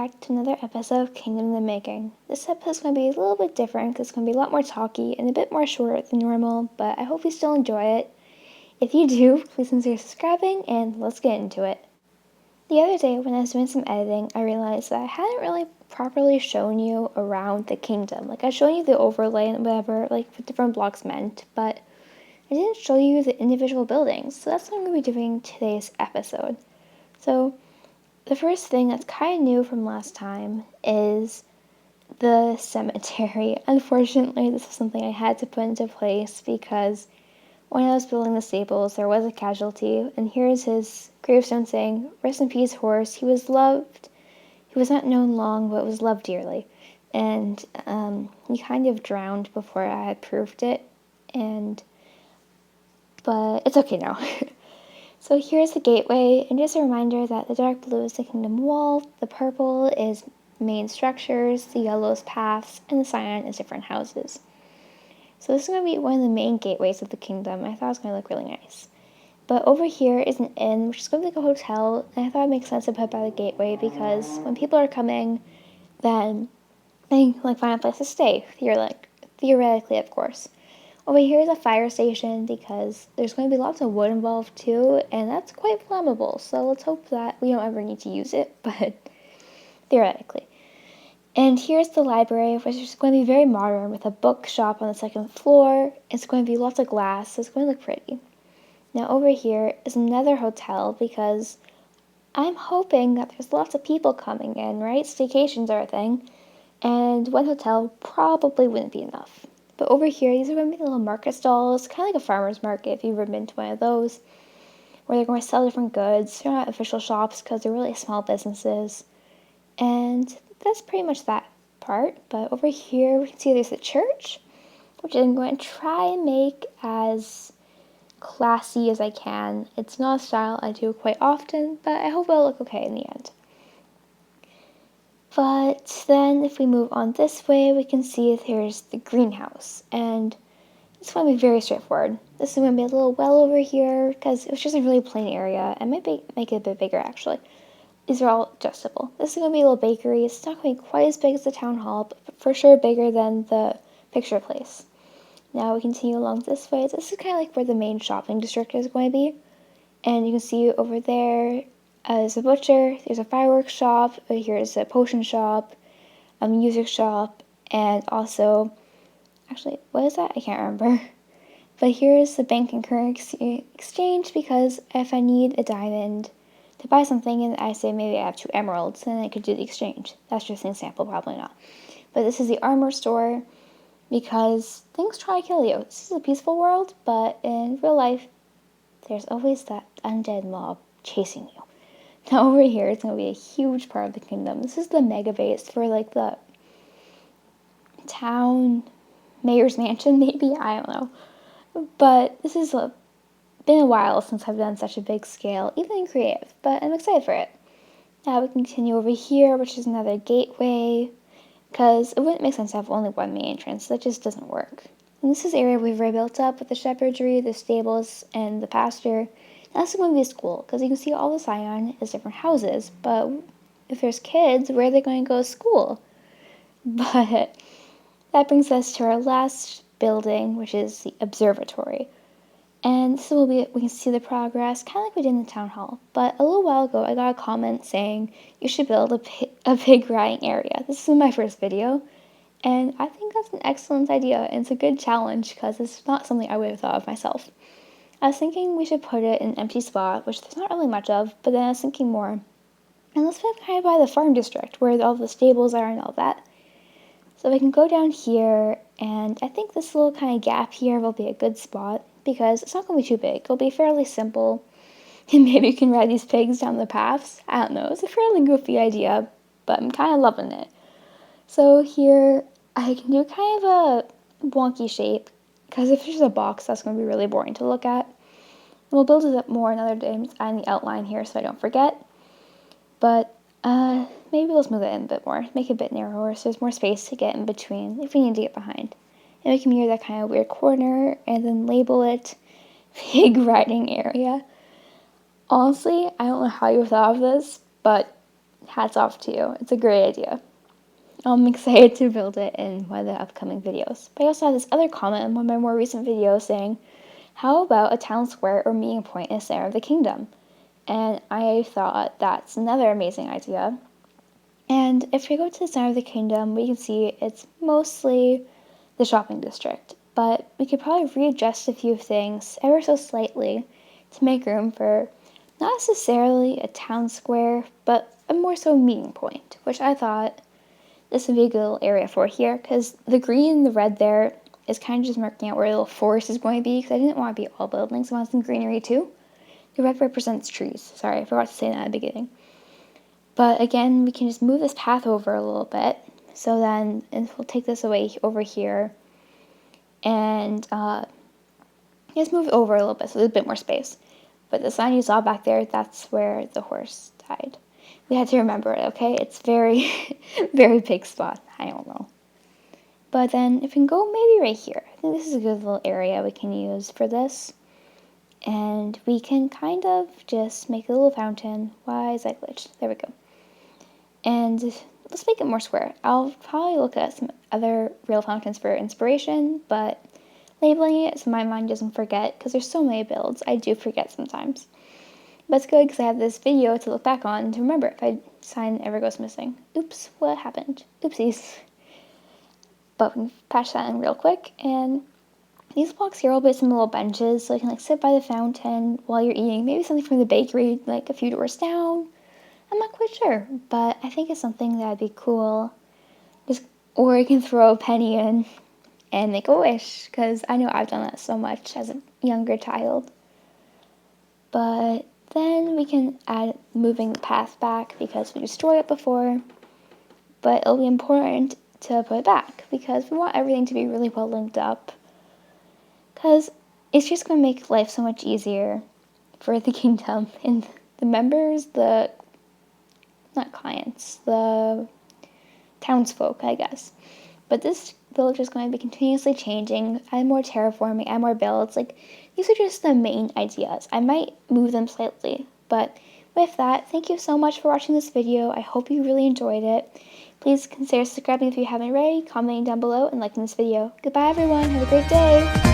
back to another episode of Kingdom in the Making. This episode's going to be a little bit different because it's going to be a lot more talky and a bit more shorter than normal, but I hope you still enjoy it. If you do, please consider subscribing and let's get into it. The other day when I was doing some editing, I realized that I hadn't really properly shown you around the kingdom. Like, I'd shown you the overlay and whatever, like what different blocks meant, but I didn't show you the individual buildings, so that's what I'm going to be doing in today's episode. So, the first thing that's kind of new from last time is the cemetery. Unfortunately, this is something I had to put into place because when I was building the stables, there was a casualty, and here's his gravestone saying, "Rest in peace, horse. He was loved. He was not known long, but was loved dearly." And he kind of drowned before I had proved it, but it's okay now. So here's the gateway, and just a reminder that the dark blue is the kingdom wall, the purple is main structures, the yellow is paths, and the cyan is different houses. So this is going to be one of the main gateways of the kingdom. I thought it was going to look really nice. But over here is an inn, which is going to be like a hotel, and I thought it makes sense to put by the gateway because when people are coming, then they find a place to stay. Theoretically, of course. Over here is a fire station because there's going to be lots of wood involved too, and that's quite flammable, so let's hope that we don't ever need to use it, but theoretically. And here's the library, which is going to be very modern with a bookshop on the second floor. It's going to be lots of glass, so it's going to look pretty. Now over here is another hotel because I'm hoping that there's lots of people coming in, right? Staycations are a thing, and one hotel probably wouldn't be enough. But over here, these are going to be little market stalls, kind of like a farmer's market if you've ever been to one of those, where they're going to sell different goods. They're not official shops because they're really small businesses. And that's pretty much that part. But over here, we can see there's a church, which I'm going to try and make as classy as I can. It's not a style I do quite often, but I hope it'll look okay in the end. But then if we move on this way, we can see there's the greenhouse, and it's going to be very straightforward. This is going to be a little well over here because it was just a really plain area. I might make it a bit bigger actually. These are all adjustable. This is going to be a little bakery. It's not going to be quite as big as the town hall, but for sure bigger than the picture place. Now we continue along this way. This is kind of like where the main shopping district is going to be. And you can see over there, there's a butcher, there's a fireworks shop, here's a potion shop, a music shop, and also, actually, what is that? I can't remember. But here's the bank and currency exchange because if I need a diamond to buy something and I say maybe I have 2 emeralds, then I could do the exchange. That's just an example, probably not. But this is the armor store because things try to kill you. This is a peaceful world, but in real life, there's always that undead mob chasing you. Now over here, it's going to be a huge part of the kingdom. This is the mega base for like the town mayor's mansion, maybe? I don't know. But this has been a while since I've done such a big scale, even in creative, but I'm excited for it. Now we continue over here, which is another gateway, because it wouldn't make sense to have only one main entrance. That just doesn't work. And this is the area we've rebuilt up with the shepherdry, the stables, and the pasture. Now this is going to be a school, because you can see all the cyan is different houses, but if there's kids, where are they going to go to school? But that brings us to our last building, which is the observatory. And this will be, we can see the progress, kind of like we did in the town hall. But a little while ago, I got a comment saying you should build a pig riding area. This is my first video, and I think that's an excellent idea, and it's a good challenge because it's not something I would have thought of myself. I was thinking we should put it in an empty spot, which there's not really much of, but then I was thinking more, and let's put it kind of by the farm district, where all the stables are and all that. So we can go down here, and I think this little kind of gap here will be a good spot, because it's not going to be too big. It'll be fairly simple, and maybe you can ride these pigs down the paths. I don't know, it's a fairly goofy idea, but I'm kind of loving it. So here, I can do kind of a wonky shape, because if there's a box, that's going to be really boring to look at. And we'll build it up more another day. I'm just adding the outline here so I don't forget. But maybe we'll smooth it in a bit more, make it a bit narrower so there's more space to get in between if we need to get behind. And we can mirror that kind of weird corner and then label it pig riding area. Honestly, I don't know how you thought of this, but hats off to you. It's a great idea. I'm excited to build it in one of the upcoming videos. But I also have this other comment in one of my more recent videos saying, how about a town square or meeting point in the center of the kingdom? And I thought that's another amazing idea. And if we go to the center of the kingdom, we can see it's mostly the shopping district. But we could probably readjust a few things ever so slightly to make room for not necessarily a town square, but a more so meeting point, which I thought this would be a good little area for here, because the green and the red there is kind of just marking out where the little forest is going to be, because I didn't want to be all buildings, I wanted some greenery too. The red represents trees. Sorry, I forgot to say that at the beginning. But again, we can just move this path over a little bit. So then, and we'll take this away over here, and just move it over a little bit so there's a bit more space. But the sign you saw back there, that's where the horse died. We had to remember it, okay? It's very, very big spot. I don't know. But then if we can go maybe right here. I think this is a good little area we can use for this. And we can kind of just make a little fountain. Why is that glitched? There we go. And let's make it more square. I'll probably look at some other real fountains for inspiration, but labeling it so my mind doesn't forget, because there's so many builds, I do forget sometimes. But it's good because I have this video to look back on and to remember if a sign ever goes missing. Oops, what happened? Oopsies. But we can patch that in real quick. And these blocks here will be some little benches so you can like sit by the fountain while you're eating. Maybe something from the bakery like a few doors down. I'm not quite sure, but I think it's something that'd be cool. Or you can throw a penny in and make a wish, because I know I've done that so much as a younger child. But then we can add moving the path back because we destroyed it before. But it'll be important to put it back because we want everything to be really well linked up. Because it's just going to make life so much easier for the kingdom and the members, not clients, the townsfolk, I guess. But this village is going to be continuously changing, add more terraforming, add more builds. Like, these are just the main ideas. I might move them slightly, but with that, thank you so much for watching this video. I hope you really enjoyed it. Please consider subscribing if you haven't already, commenting down below, and liking this video. Goodbye, everyone. Have a great day.